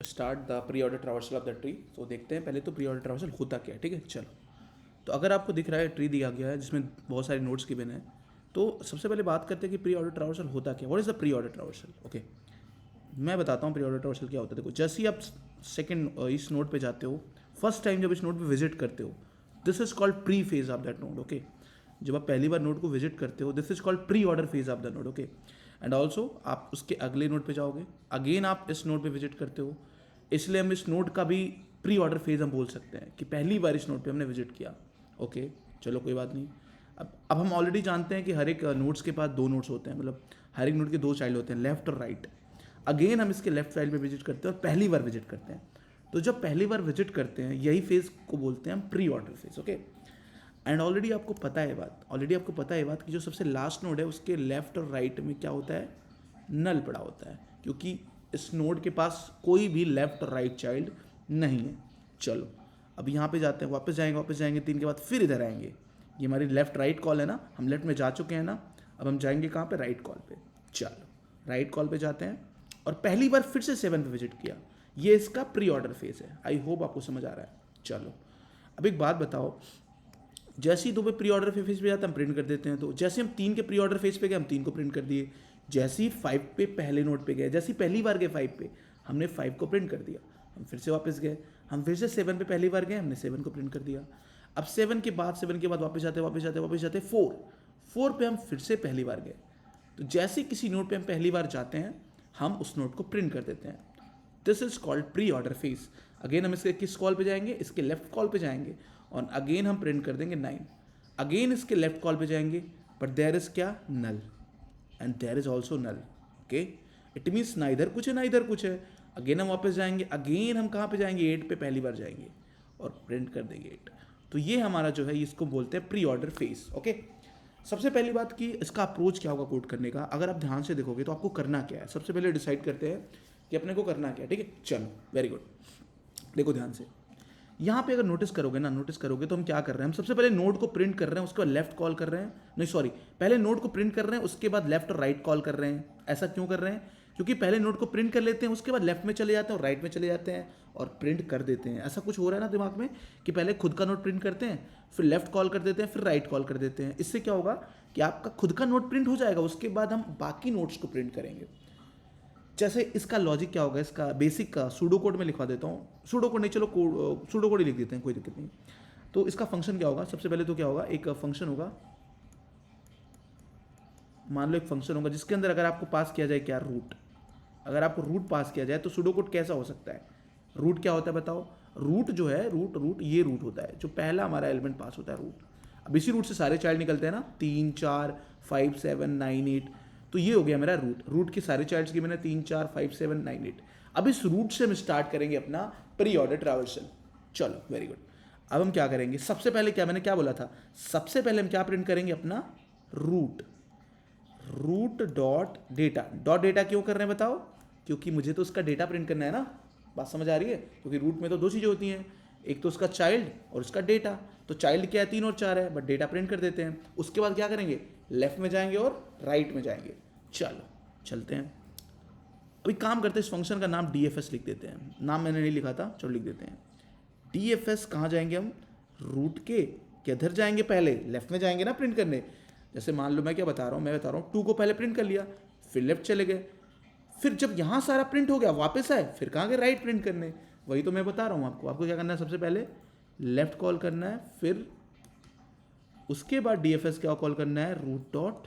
Start the pre order traversal of the tree. तो देखते हैं पहले तो प्री ऑर्डर ट्रावर्सल होता क्या है, ठीक है। चलो, तो अगर आपको दिख रहा है ट्री दिया गया है जिसमें बहुत सारे नोट्स गिवन है, तो सबसे पहले बात करते हैं कि प्री ऑर्डर ट्रावर्सल होता क्या, what is the pre order traversal. Okay, मैं बताता हूँ प्री ऑर्डर ट्रावर्सल क्या होता है। देखो, जैसे ही आप सेकंड इस नोड पे जाते हो, फर्स्ट टाइम जब इस नोड पे विजिट करते हो, this is called pre phase of that node. Okay, जब आप पहली बार नोड को विजिट करते हो, this is called pre order phase of the node. Okay, and also आप उसके अगले नोड पे जाओगे, अगेन आप इस नोड पे विजिट करते हो, इसलिए हम इस नोड का भी प्री ऑर्डर फेज हम बोल सकते हैं कि पहली बार इस नोड पे हमने विजिट किया। ओके, चलो कोई बात नहीं। अब हम ऑलरेडी जानते हैं कि हर एक नोड्स के पास दो नोड्स होते हैं, मतलब हर एक नोड के दो चाइल्ड होते हैं, लेफ्ट और राइट। अगेन हम इसके लेफ्ट चाइल्ड पे विजिट करते हैं और पहली बार विजिट करते हैं। तो जब पहली बार विजिट करते हैं, यही फेज को बोलते हैं हम pre order phase. Okay, and already आपको पता है बात कि जो सबसे लास्ट नोड है उसके लेफ्ट और राइट में क्या होता है, नल पड़ा होता है, क्योंकि इस नोड के पास कोई भी लेफ्ट और राइट चाइल्ड नहीं है। चलो, अब यहाँ पे जाते हैं, वापस जाएंगे 3 के बाद, फिर इधर आएंगे। ये हमारी लेफ्ट राइट कॉल है ना, हम लेफ्ट में जा चुके हैं ना, अब हम जाएंगे कहाँ पे, राइट कॉल पे। चलो, राइट कॉल पे जाते हैं और पहली बार फिर से 7 पे विजिट किया। ये इसका प्री ऑर्डर फेज है। आई होप आपको समझ आ रहा है। चलो, अब एक बात बताओ, जैसे ही 2 पे प्री ऑर्डर फेज पे जाते हैं हम प्रिंट कर देते हैं, तो जैसे हम 3 के प्री ऑर्डर फेज पे गए हम 3 को प्रिंट कर दिए। जैसे ही 5 पे पहले नोट पे गए, जैसे ही पहली बार गए 5 पे, हमने 5 को प्रिंट कर दिया। हम फिर से वापस गए, हम फिर से 7 पे पहली बार गए, हमने 7 को प्रिंट कर दिया। अब 7 के बाद वापस जाते 4 पे हम फिर से पहली बार गए। तो जैसे किसी नोट पे हम पहली बार जाते हैं, हम उस नोट को प्रिंट कर देते हैं। This is called pre order phase. Again हम इसके किस कॉल पे जाएंगे, इसके लेफ्ट कॉल पे जाएंगे और अगेन हम प्रिंट कर देंगे 9। अगेन इसके लेफ्ट कॉल पे जाएंगे, बट देयर इज क्या, null, and there is also null. Okay, it means ना इधर कुछ है ना इधर कुछ है। अगेन हम वापस जाएंगे, अगेन हम कहाँ पे जाएंगे, 8 पे पहली बार जाएंगे और प्रिंट कर देंगे 8। तो ये हमारा जो है इसको बोलते हैं प्री ऑर्डर फेज। ओके, सबसे पहली बात कि इसका अप्रोच क्या होगा कोड करने का, अगर आप ध्यान से देखोगे तो आपको करना क्या है, सबसे पहले डिसाइड करते हैं कि अपने को करना क्या है। ठीक है, चलो, वेरी गुड, देखो ध्यान से। यहाँ पे अगर नोटिस करोगे तो हम क्या कर रहे हैं, हम सबसे पहले नोड को प्रिंट कर रहे हैं, उसके बाद लेफ्ट कॉल कर रहे हैं, नहीं सॉरी, पहले नोड को प्रिंट कर रहे हैं, उसके बाद लेफ्ट और राइट कॉल कर रहे हैं। ऐसा क्यों कर रहे हैं, क्योंकि पहले नोड को प्रिंट कर लेते हैं, उसके बाद लेफ्ट में चले जाते हैं और राइट में चले जाते हैं और प्रिंट कर देते हैं। ऐसा कुछ हो रहा है ना दिमाग में कि पहले खुद का नोट प्रिंट करते हैं, फिर लेफ्ट कॉल कर देते हैं, फिर राइट कॉल कर देते हैं। इससे क्या होगा कि आपका खुद का नोट प्रिंट हो जाएगा, उसके बाद हम बाकी नोट्स को प्रिंट करेंगे। जैसे इसका लॉजिक क्या होगा, इसका बेसिक का सूडो कोड में लिखवा देता हूँ, सूडो कोड नहीं, चलो सूडो कोड ही लिख देते हैं, कोई दिक्कत नहीं। तो इसका फंक्शन क्या होगा, सबसे पहले तो क्या होगा, एक फंक्शन होगा, मान लो एक फंक्शन होगा जिसके अंदर अगर आपको पास किया जाए क्या, रूट। अगर आपको रूट पास किया जाए तो सूडो कोड कैसा हो सकता है, रूट क्या होता है बताओ, रूट जो है, रूट ये रूट होता है, जो पहला हमारा एलिमेंट पास होता है, रूट। अब इसी रूट से सारे चाइल्ड निकलते हैं ना, 3 4 5 7 9 8, तो ये हो गया मेरा रूट के सारे चाइल्ड्स की मैंने 3 4 5 7 9 8। अब इस रूट से हम स्टार्ट करेंगे अपना प्री ऑर्डर ट्रैवर्सल। चलो, वेरी गुड। अब हम क्या करेंगे, सबसे पहले क्या मैंने क्या बोला था, सबसे पहले हम क्या प्रिंट करेंगे, अपना रूट डॉट डेटा क्यों कर रहे हैं बताओ, क्योंकि मुझे तो उसका डेटा प्रिंट करना है ना, बात समझ आ रही है। क्योंकि रूट में तो 2 चीज़ें होती हैं, एक तो उसका चाइल्ड और उसका डेटा। तो चाइल्ड क्या है, 3 और 4 है, बट डेटा प्रिंट कर देते हैं। उसके बाद क्या करेंगे, लेफ्ट में जाएंगे और राइट में जाएंगे। चलो, चलते हैं। अभी काम करते हैं, इस फंक्शन का नाम DFS लिख देते हैं। नाम मैंने नहीं लिखा था, चलो लिख देते हैं DFS। कहाँ जाएंगे हम, रूट के किधर जाएंगे, पहले लेफ्ट में जाएंगे ना प्रिंट करने। जैसे मान लो मैं क्या बता रहा हूँ, मैं बता रहा हूँ 2 को पहले प्रिंट कर लिया, फिर लेफ्ट चले गए, फिर जब यहाँ सारा प्रिंट हो गया वापस आए, फिर कहाँ गए, राइट प्रिंट करने। वही तो मैं बता रहा हूँ आपको क्या करना है, सबसे पहले लेफ्ट कॉल करना है, फिर उसके बाद DFS क्या कॉल करना है, रूट डॉट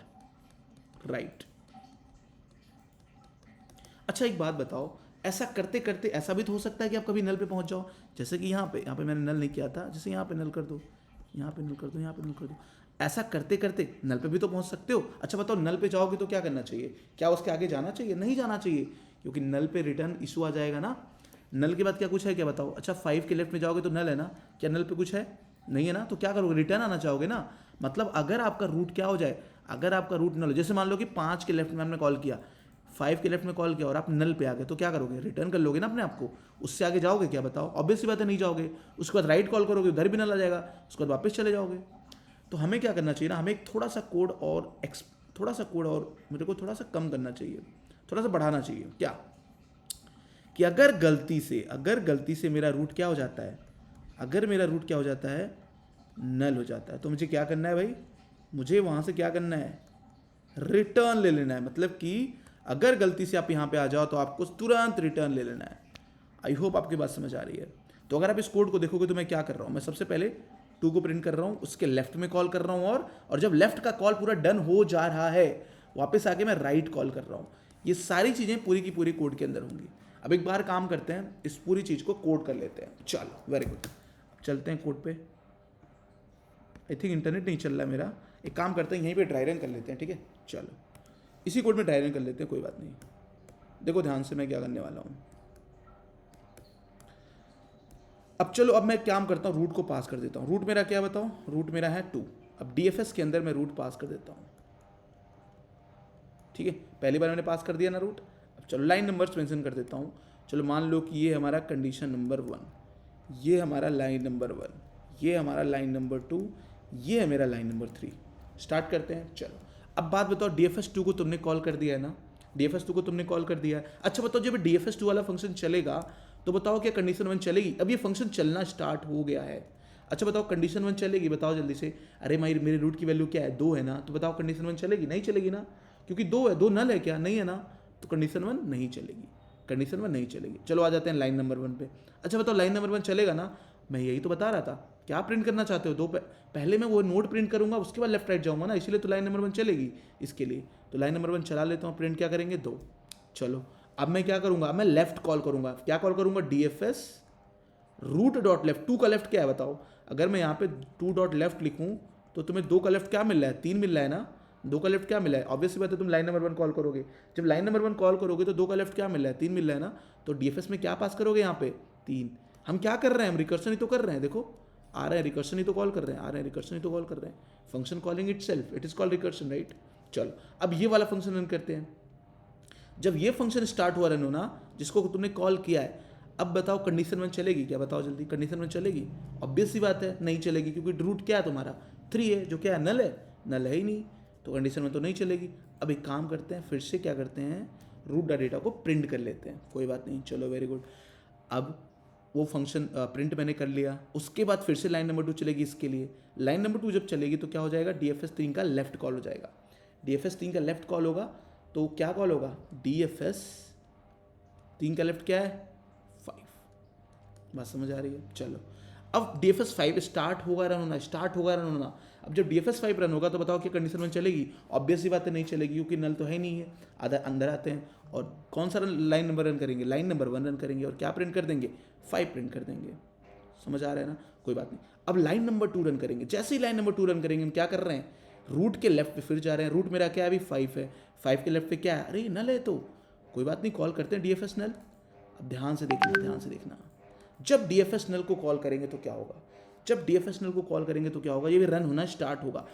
राइट। अच्छा, एक बात बताओ, ऐसा करते करते ऐसा भी तो हो सकता है कि आप कभी नल पे पहुंच जाओ, जैसे कि यहाँ पे मैंने नल नहीं किया था, जैसे यहाँ पे नल कर दो, यहाँ पे नल कर दो, यहाँ पे नल कर दो। ऐसा करते करते नल पे भी तो पहुंच सकते हो। अच्छा बताओ, नल पे जाओगे तो क्या करना चाहिए, क्या उसके आगे जाना चाहिए, नहीं जाना चाहिए, क्योंकि नल पे रिटर्न इशू आ जाएगा ना। नल के बाद क्या कुछ है क्या बताओ। अच्छा, 5 के लेफ्ट में जाओगे तो नल है ना, क्या नल पे कुछ है, नहीं है ना, तो क्या करोगे, रिटर्न आना चाहोगे ना। मतलब अगर आपका रूट क्या हो जाए, अगर आपका रूट नल हो, जैसे मान लो कि 5 के लेफ्ट में हमने कॉल किया, 5 के लेफ्ट में कॉल किया और आप नल पे आ गए, तो क्या करोगे, रिटर्न कर लोगे ना अपने आप को। उससे आगे जाओगे क्या बताओ, ऑब्वियस सी बात है नहीं जाओगे। उसके बाद राइट कॉल करोगे, उधर भी नल आ जाएगा, उसके बाद वापस चले जाओगे। तो हमें क्या करना चाहिए ना, हमें एक थोड़ा सा कोड और मेरे को थोड़ा सा कम करना चाहिए, थोड़ा सा बढ़ाना चाहिए। क्या कि अगर गलती से मेरा रूट क्या हो जाता है, अगर मेरा रूट क्या हो जाता है, नल हो जाता है, तो मुझे क्या करना है भाई, मुझे वहाँ से क्या करना है, रिटर्न ले लेना है। मतलब कि अगर गलती से आप यहाँ पे आ जाओ तो आपको तुरंत रिटर्न ले लेना है। आई होप आपकी बात समझ आ रही है। तो अगर आप इस कोड को देखोगे तो मैं क्या कर रहा हूँ, मैं सबसे पहले टू को प्रिंट कर रहा हूँ, उसके लेफ्ट में कॉल कर रहा हूँ, और जब लेफ्ट का कॉल पूरा डन हो जा रहा है, वापस आके मैं राइट कॉल कर रहा हूँ। ये सारी चीज़ें पूरी की पूरी कोड के अंदर होंगी। अब एक बार काम करते हैं, इस पूरी चीज़ को कोड कर लेते हैं। चलो वेरी गुड, चलते हैं कोड पे। आई थिंक इंटरनेट नहीं चल रहा है मेरा, एक काम करते हैं यहीं पे ड्राई रन कर लेते हैं, ठीक है। चलो इसी कोड में ड्राई रन कर लेते हैं, कोई बात नहीं। देखो ध्यान से मैं क्या करने वाला हूँ। अब चलो, अब मैं काम करता हूँ, रूट को पास कर देता हूँ। रूट मेरा क्या बताओ, रूट मेरा है 2। अब डीएफएस के अंदर मैं रूट पास कर देता हूँ, ठीक है। पहली बार मैंने पास कर दिया ना रूट। अब चलो लाइन नंबर्स मेंशन कर देता हूँ। चलो मान लो कि ये हमारा कंडीशन नंबर 1, ये हमारा लाइन नंबर 1, ये हमारा लाइन नंबर 2, ये है मेरा लाइन नंबर 3। स्टार्ट करते हैं। चलो अब बात बताओ, DFS2 को तुमने कॉल कर दिया है ना, DFS2 को तुमने कॉल कर दिया है। अच्छा बताओ, जब DFS2 वाला फंक्शन चलेगा तो बताओ क्या कंडीशन 1 चलेगी? अब ये फंक्शन चलना स्टार्ट हो गया है। अच्छा बताओ कंडीशन 1 चलेगी? बताओ जल्दी से। अरे मेरे रूट की वैल्यू क्या है, 2 है ना, तो बताओ कंडीशन 1 चलेगी? नहीं चलेगी ना, क्योंकि 2 है, 2 नल है क्या, नहीं है ना, तो कंडीशन 1 नहीं चलेगी, कंडीशन 1 नहीं चलेगी। चलो आ जाते हैं लाइन नंबर 1 पे। अच्छा बताओ लाइन नंबर 1 चलेगा ना? मैं यही तो बता रहा था। क्या प्रिंट करना चाहते हो? पहले मैं वो नोड प्रिंट करूंगा, उसके बाद लेफ्ट राइट जाऊंगा ना, इसीलिए तो लाइन नंबर 1 चलेगी। इसके लिए तो लाइन नंबर 1 चला लेता हूँ। प्रिंट क्या करेंगे, 2। चलो अब मैं क्या करूंगा, अब मैं लेफ्ट कॉल करूंगा। क्या कॉल करूंगा, DFS रूट डॉट लेफ्ट। 2 का लेफ्ट क्या है बताओ? अगर मैं यहाँ पे 2 डॉट लेफ्ट लिखूँ तो तुम्हें 2 का लेफ्ट क्या मिल रहा है, 3 मिल रहा है ना। 2 का लेफ्ट क्या मिला है, ऑब्वियसली बात है, तुम लाइन नंबर 1 कॉल करोगे। जब लाइन नंबर 1 कॉल करोगे तो 2 का लेफ्ट क्या मिल रहा है, 3 मिल रहा है ना। तो DFS में क्या पास करोगे यहाँ पे, 3। हम क्या कर रहे हैं, हम रिकर्शन ही तो कर रहे हैं। देखो आ रहे हैं, रिकर्शन ही तो कॉल कर रहे हैं, आ रहे हैं, रिकर्शन ही तो कॉल कर रहे हैं। Function calling it self, it is called recursion, right. चलो अब ये वाला फंक्शन रन करते हैं। जब ये फंक्शन स्टार्ट हुआ रन होना, जिसको तुमने कॉल किया है, अब बताओ कंडीशन 1 चलेगी क्या? बताओ जल्दी, कंडीशन 1 चलेगी? ऑब्वियस सी बात है नहीं चलेगी, क्योंकि रूट क्या है तुम्हारा, 3 है, जो क्या है, नल है, नल है ही नहीं, तो कंडीशन 1 तो नहीं चलेगी। अब एक काम करते हैं, फिर से क्या करते हैं, रूट डा डेटा को प्रिंट कर लेते हैं। कोई बात नहीं, चलो वेरी गुड। अब वो फंक्शन प्रिंट मैंने कर लिया, उसके बाद फिर से लाइन नंबर 2 चलेगी। इसके लिए लाइन नंबर 2 जब चलेगी तो क्या हो जाएगा, DFS3 का लेफ्ट कॉल हो जाएगा। DFS3 का लेफ्ट कॉल होगा तो क्या कॉल होगा, DFS3 का लेफ्ट क्या है, 5। बात समझ आ रही है? चलो अब DFS5 स्टार्ट होगा रन होना, स्टार्ट होगा रन होना। अब जब DFS5 रन होगा तो बताओ कि कंडीशन 1 चलेगी? ऑब्वियस सी बात है नहीं चलेगी, क्योंकि नल तो है नहीं है। अंदर आते हैं और कौन सा लाइन नंबर रन करेंगे, लाइन नंबर 1 रन करेंगे, और क्या प्रिंट कर देंगे, 5 प्रिंट कर देंगे। समझ आ रहा है ना? कोई बात नहीं। अब लाइन नंबर 2 रन करेंगे। जैसे ही लाइन नंबर 2 रन करेंगे, हम क्या कर रहे हैं, रूट के लेफ्ट पे फिर जा रहे हैं। रूट मेरा क्या है अभी, 5 है, 5 के लेफ्ट पे क्या है, अरे नल है, तो कोई बात नहीं, कॉल करते हैं DFS नल। अब ध्यान से देखना, ध्यान से देखना, जब DFS नल को कॉल करेंगे तो क्या होगा, जब DFS नल को कॉल करेंगे तो क्या होगा, ये भी रन होना स्टार्ट होगा।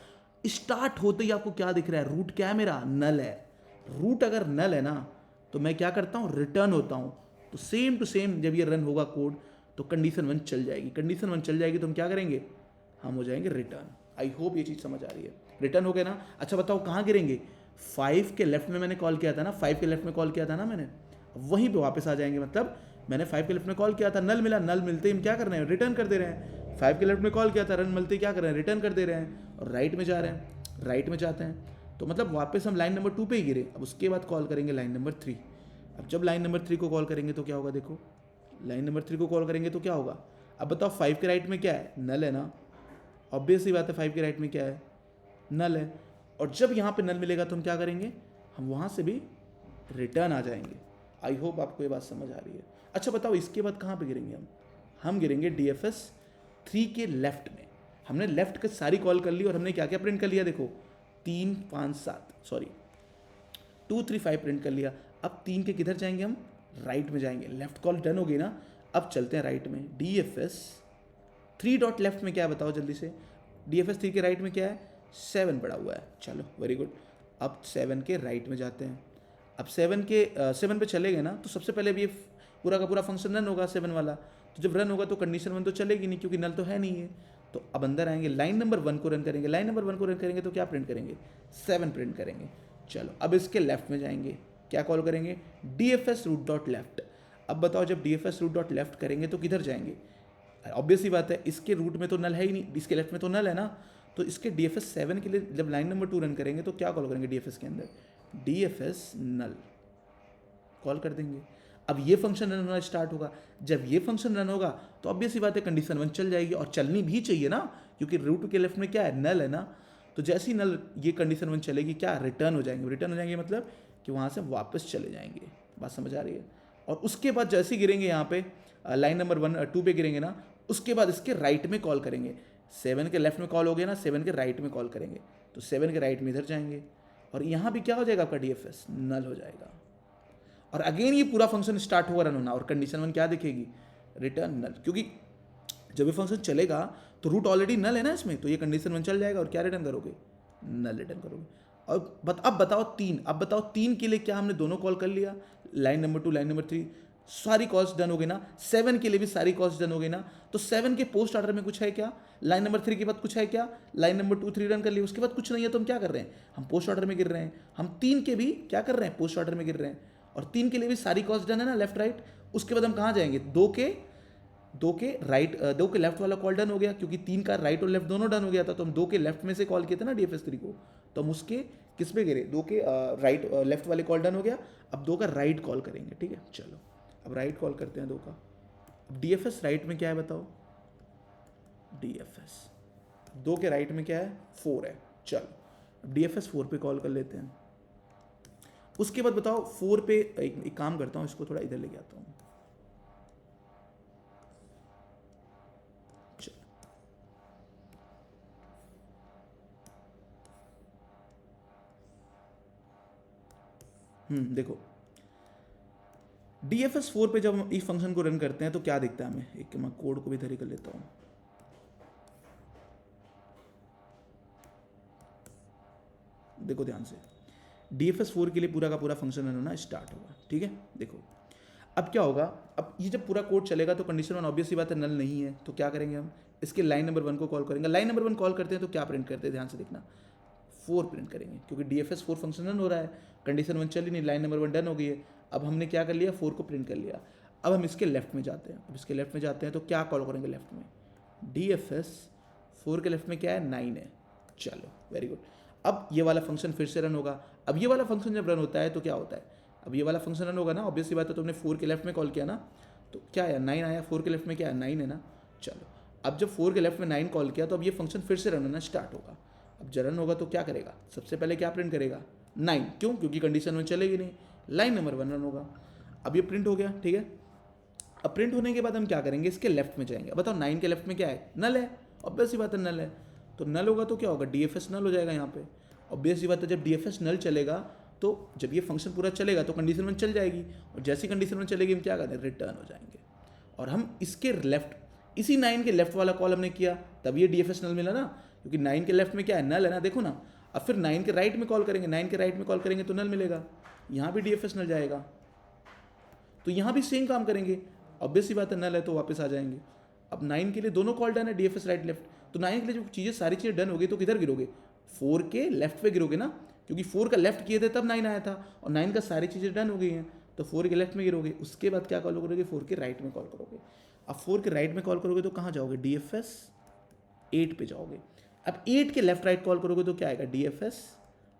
स्टार्ट होते ही आपको क्या दिख रहा है, रूट क्या है मेरा, नल है। रूट अगर नल है ना तो मैं क्या करता हूँ, रिटर्न होता हूँ। तो सेम टू सेम जब ये रन होगा कोड तो कंडीशन 1 चल जाएगी। कंडीशन 1 चल जाएगी तो हम क्या करेंगे, हम हो जाएंगे रिटर्न। आई होप ये चीज़ समझ आ रही है। रिटर्न हो गया ना? अच्छा बताओ कहाँ गिरेंगे, 5 के लेफ्ट में मैंने कॉल किया था ना, 5 के लेफ्ट में कॉल किया था ना मैंने, वहीं पे वापस आ जाएंगे। मतलब मैंने 5 के लेफ्ट में कॉल किया था, नल मिला, नल मिलते ही हम क्या कर रहे हैं, रिटर्न कर दे रहे हैं। 5 के लेफ्ट में कॉल किया था, रन मिलते ही क्या कर रहे हैं, रिटर्न कर दे रहे हैं। और राइट में जा रहे हैं, राइट में जाते हैं तो मतलब वापस हम लाइन नंबर 2 पे ही गिरे। अब उसके बाद कॉल करेंगे लाइन नंबर 3। अब जब लाइन नंबर 3 को कॉल करेंगे तो क्या होगा, देखो लाइन नंबर 3 को कॉल करेंगे तो क्या होगा। अब बताओ 5 के राइट में क्या है, नल है ना, ऑब्वियस सी बात है, 5 के राइट में क्या है, नल है। और जब यहाँ पे नल मिलेगा तो हम क्या करेंगे, हम वहाँ से भी रिटर्न आ जाएंगे। आई होप आपको ये बात समझ आ रही है। अच्छा बताओ इसके बाद कहाँ पे गिरेंगे हम गिरेंगे DFS3 के लेफ्ट में। हमने लेफ्ट की सारी कॉल कर ली और हमने क्या क्या प्रिंट कर लिया, देखो 3 5 7 सॉरी 2 3 5 प्रिंट कर लिया। अब 3 के किधर जाएंगे, हम राइट में जाएंगे। लेफ्ट कॉल डन हो गई ना, अब चलते हैं राइट में। DFS3 डॉट लेफ्ट में क्या है बताओ जल्दी से, DFS3 के राइट में क्या है, 7 पड़ा हुआ है। चलो वेरी गुड। अब 7 के राइट में जाते हैं। अब 7 पे चले गए ना तो सबसे पहले भी ये पूरा का पूरा फंक्शन रन होगा 7 वाला। तो जब रन होगा तो कंडीशन 1 तो चलेगी नहीं, क्योंकि नल तो है नहीं है। तो अब अंदर आएंगे, लाइन नंबर 1 को रन करेंगे। लाइन नंबर 1 को रन करेंगे तो क्या प्रिंट करेंगे, 7 प्रिंट करेंगे। चलो अब इसके लेफ्ट में जाएंगे, क्या कॉल करेंगे, DFS रूट डॉट लेफ्ट। अब बताओ जब D F S root dot left करेंगे तो किधर जाएंगे? ऑब्वियस ही बात है, इसके रूट में तो नल है ही नहीं, इसके लेफ्ट में तो नल है ना, तो इसके डी एफ एस 7 के लिए जब लाइन नंबर 2 रन करेंगे तो क्या कॉल करेंगे डी एफ एस के अंदर? डी एफ एस नल कॉल कर देंगे। अब ये फंक्शन रन होना स्टार्ट होगा। जब ये फंक्शन रन होगा तो ऑब्वियस ही बात है कंडीशन 1 चल जाएगी, और चलनी भी चाहिए ना, क्योंकि रूट के लेफ्ट में क्या है? नल है ना। तो जैसे ही नल ये कंडीशन 1 चलेगी, क्या रिटर्न हो जाएंगे? रिटर्न हो जाएंगे मतलब कि वहाँ से वापस चले जाएंगे। बात समझ आ रही है? और उसके बाद जैसे ही गिरेंगे यहाँ पे लाइन नंबर 2 पे गिरेंगे ना, उसके बाद इसके राइट में कॉल करेंगे। 7 के लेफ्ट में कॉल हो गया ना, 7 के राइट में कॉल करेंगे, तो 7 के राइट में इधर जाएंगे, और यहाँ भी क्या हो जाएगा आपका डी एफ एस नल हो जाएगा। और अगेन ये पूरा फंक्शन स्टार्ट होगा रन होना, और कंडीशन 1 क्या दिखेगी? रिटर्न नल, क्योंकि जब ये फंक्शन चलेगा तो रूट ऑलरेडी नल है ना इसमें, तो ये कंडीशन 1 चल जाएगा, और क्या रिटर्न करोगे? नल रिटर्न करोगे। और अब बताओ 3 के लिए क्या हमने दोनों कॉल कर लिया? लाइन नंबर 2 लाइन नंबर 3 सारी कॉल्स डन हो गई ना। 7 के लिए भी सारी कॉल्स डन हो गई ना। तो 7 के पोस्ट ऑर्डर में कुछ है क्या? लाइन नंबर 3 के बाद कुछ है क्या? लाइन नंबर 2 3 रन कर ली, उसके बाद कुछ नहीं है, तो हम क्या कर रहे हैं? हम पोस्ट ऑर्डर में गिर रहे हैं। हम 3 के भी क्या कर रहे हैं? पोस्ट ऑर्डर में गिर रहे हैं। और 3 के लिए भी सारी कॉल्स डन है ना, लेफ्ट राइट। उसके बाद हम कहाँ जाएंगे? 2 के लेफ्ट वाला कॉल डन हो गया, क्योंकि 3 का राइट और लेफ्ट दोनों डन हो गया था, तो हम 2 के लेफ्ट में से कॉल किए थे ना डीएफएस 3 को, तो हम उसके किस पे गिरे? 2 के राइट लेफ्ट वाले कॉल डन हो गया। अब 2 का राइट कॉल करेंगे, ठीक है। चलो अब राइट कॉल करते हैं 2 का। अब डीएफएस राइट में क्या है बताओ? डीएफएस 2 के राइट में क्या है? 4 है। चलो अब डीएफएस 4 पे कॉल कर लेते हैं। उसके बाद बताओ 4 पे एक काम करता हूँ, इसको थोड़ा इधर लेके आता हूँ। देखो डीएफएस 4 पे जब हम इस फंक्शन को रन करते हैं तो क्या दिखता है हमें? एक मैं कोड को भी इधर ही कर लेता हूँ। देखो ध्यान से, डीएफएस 4 के लिए पूरा का पूरा फंक्शन रन होना स्टार्ट होगा, ठीक है। देखो अब क्या होगा, अब ये जब पूरा कोड चलेगा तो कंडीशन 1 ऑब्वियस सी बात है नल नहीं है, तो क्या करेंगे हम? इसके लाइन नंबर 1 को कॉल करेंगे। लाइन नंबर 1 कॉल करते हैं तो क्या प्रिंट करते हैं? ध्यान से देखना, 4 प्रिंट करेंगे, क्योंकि डीएफएस 4 फंक्शन रन हो रहा है। कंडीशन 1 चली नहीं, लाइन नंबर 1 डन हो गई है। अब हमने क्या कर लिया? 4 को प्रिंट कर लिया। अब हम इसके लेफ्ट में जाते हैं। अब इसके लेफ्ट में जाते हैं तो क्या कॉल करेंगे लेफ्ट में? डीएफएस 4 के लेफ्ट में क्या है? 9 है। चलो वेरी गुड। अब ये वाला फंक्शन फिर से रन होगा। अब ये वाला फंक्शन जब रन होता है तो क्या होता है? अब ये वाला फंक्शन रन होगा ना, ऑब्वियसली बात है, तुमने 4 के लेफ्ट में कॉल किया ना, तो क्या आया? 9 आया। 4 के लेफ्ट में क्या है? 9 है ना। चलो अब जब 4 के लेफ्ट में 9 कॉल किया तो अब ये फंक्शन फिर से रन होना स्टार्ट होगा। अब जब रन होगा तो क्या करेगा? सबसे पहले क्या प्रिंट करेगा? 9। क्यों? क्योंकि कंडीशन में चलेगी नहीं, लाइन नंबर 1 रन होगा। अब ये प्रिंट हो गया, ठीक है। अब प्रिंट होने के बाद हम क्या करेंगे? इसके लेफ्ट में जाएंगे। अब बताओ 9 के लेफ्ट में क्या है? नल है। ऑब्वियस सी बात है नल है, तो नल होगा तो क्या होगा? डीएफएस नल हो जाएगा यहाँ पे। ऑब्वियस सी बात है, जब डीएफएस नल चलेगा तो जब ये फंक्शन पूरा चलेगा तो कंडीशन 1 चल जाएगी, और जैसी कंडीशन 1 चलेगी हम क्या करें? रिटर्न हो जाएंगे। और हम इसके लेफ्ट, इसी 9 के लेफ्ट वाला कॉल हमने किया, तब ये डीएफएस नल मिला ना, क्योंकि 9 के लेफ्ट में क्या है? नल है ना। देखो ना, अब फिर 9 के राइट में कॉल करेंगे। 9 के राइट में कॉल करेंगे तो नल मिलेगा, यहाँ भी डीएफएस नल जाएगा, तो यहाँ भी सेम काम करेंगे। ऑब्वियस सी बात है नल है तो वापस आ जाएंगे। अब 9 के लिए दोनों कॉल डन है, डीएफएस राइट लेफ्ट, तो 9 के लिए जो चीज़ें सारी चीज़ें डन हो गई तो किधर गिरोगे? 4 के लेफ्ट पे गिरोगे ना, क्योंकि 4 का लेफ्ट किए थे तब 9 आया था, और 9 का सारी चीज़ें डन हो गई हैं, तो 4 के लेफ्ट में गिरोगे। उसके बाद क्या कॉल करोगे? 4 के राइट में कॉल करोगे। अब 4 के राइट में कॉल करोगे तो कहाँ जाओगे? डीएफएस 8 पे जाओगे। अब 8 के लेफ्ट राइट कॉल करोगे तो क्या आएगा? डीएफएस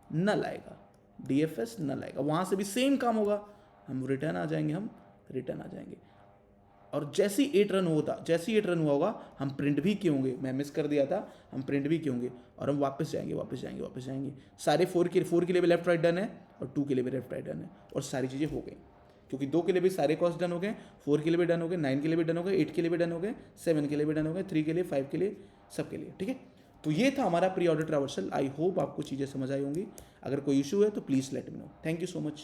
नल आएगा। डीएफएस नल आएगा, वहाँ से भी सेम काम होगा, हम रिटर्न आ जाएंगे, और जैसे ही 8 रन हुआ होगा हम प्रिंट भी किए होंगे। मैं मिस कर दिया था, हम प्रिंट भी किए होंगे, और हम वापस जाएंगे। सारे 4 के लिए भी लेफ्ट राइट डन है, और 2 के लिए भी लेफ्ट राइट डन है, और सारी चीज़ें हो गई, क्योंकि 2 के लिए भी सारे कॉस्ट डन हो गए, 4 के लिए भी डन हो गए, 9 के लिए भी डन हो गए, 8 के लिए भी डन हो गए, 7 के लिए भी डन हो गए, 3 के लिए, 5 के लिए, सब के लिए, ठीक है। तो ये था हमारा pre order traversal. I hope आपको चीज़ें समझ आई होंगी। अगर कोई इशू है तो please let me know. Thank you so much.